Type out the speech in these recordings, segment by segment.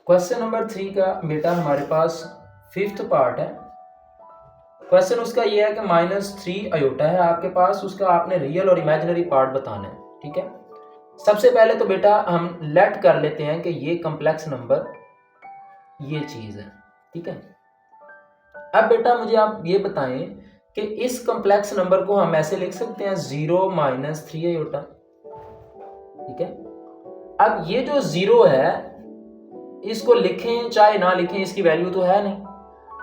Question number 3 का बेटा हमारे पास 5th पार्ट है। क्वेश्चन उसका ये है कि -3 अयोटा है आपके पास, उसका आपने रियल और इमेजिनरी पार्ट बताना है। ठीक है, सबसे पहले तो बेटा हम लेट कर लेते हैं कि ये कॉम्प्लेक्स नंबर ये चीज है। ठीक है, अब बेटा मुझे आप ये बताएं कि इस कॉम्प्लेक्स नंबर को हम ऐसे लिख सकते हैं 0 - 3 अयोटा। ठीक है, अब ये जो 0 है इसको लिखें चाहे ना लिखें इसकी वैल्यू तो है नहीं।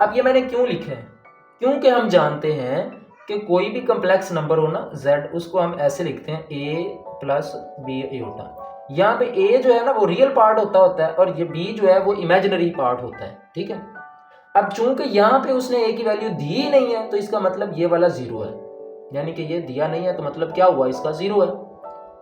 अब ये मैंने क्यों लिखा है, क्योंकि हम जानते हैं कि कोई भी कॉम्प्लेक्स नंबर हो ना z, उसको हम ऐसे लिखते हैं a + b अयोटा। यहाँ पे a जो है ना वो रियल पार्ट होता है और ये b जो है वो इमेजिनरी पार्ट होता है। ठीक है, अब चूंकि यहाँ पे उसने a की वैल्यू दी ही नहीं है तो इसका मतलब ये वाला 0 है, यानी कि ये दिया नहीं है तो मतलब क्या हुआ, इसका 0 है।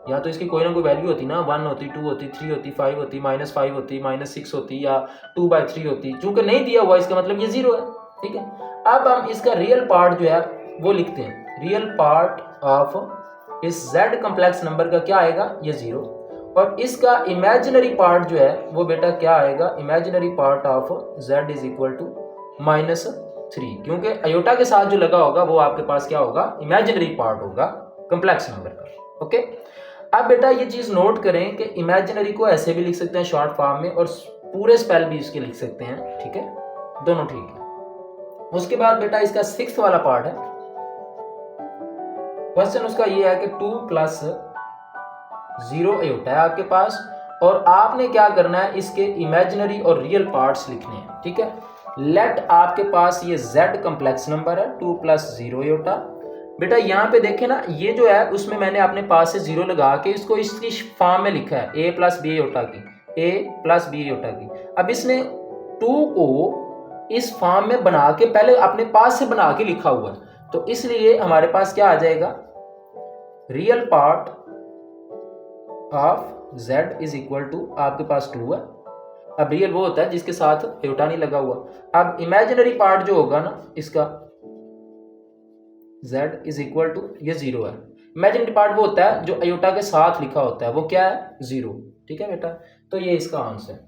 या तो इसकी कोई ना कोई वैल्यू होती ना, 1 होती, 2 होती, 3 होती, 5 होती, -5 होती, -6 होती या 2/3 होती। चूंकि नहीं दिया हुआ इसका मतलब ये 0 है। ठीक है, अब हम इसका रियल पार्ट जो है वो लिखते हैं। रियल पार्ट ऑफ इस z कॉम्प्लेक्स नंबर का क्या आएगा, ये 0, और इसका इमेजिनरी पार्ट जो है वो बेटा क्या आएगा, इमेजिनरी पार्ट ऑफ z = -3, क्योंकि अयोटा के साथ जो लगा होगा वो आपके पास क्या होगा, इमेजिनरी पार्ट होगा कॉम्प्लेक्स नंबर का। ओके, अब बेटा ये चीज नोट करें कि इमेजिनरी को ऐसे भी लिख सकते हैं शॉर्ट फॉर्म में, और पूरे स्पेल भी इसके लिख सकते हैं। ठीक है, दोनों ठीक है। उसके बाद बेटा इसका 6th वाला पार्ट है। क्वेश्चन उसका ये है कि 2 + 0 अयोटा है आपके पास, और आपने क्या करना है, इसके इमेजिनरी और रियल पार्ट्स लिखने हैं। ठीक है, लेट आपके पास ये z कॉम्प्लेक्स नंबर है 2 + 0 अयोटा। बेटा यहाँ पे देखें ना, ये जो है उसमें मैंने अपने पास से 0 लगा के इसको इसकी फॉर्म में लिखा है a + b अयोटा की, a + b अयोटा की। अब इसने 2 को इस फॉर्म में बना के पहले अपने पास से बना के लिखा हुआ है, तो इसलिए हमारे पास क्या आ जाएगा, रियल पार्ट ऑफ z = आपके पास 2 है। अब रियल वो होता है जिसके साथ अयोटा नहीं लगा हुआ। अब इमेजिनरी पार्ट जो होगा ना इसका z = ये 0 है। इमेजिनरी पार्ट वो होता है जो अयोटा के साथ लिखा होता है, वो क्या है, 0। ठीक है बेटा, तो ये इसका आंसर है।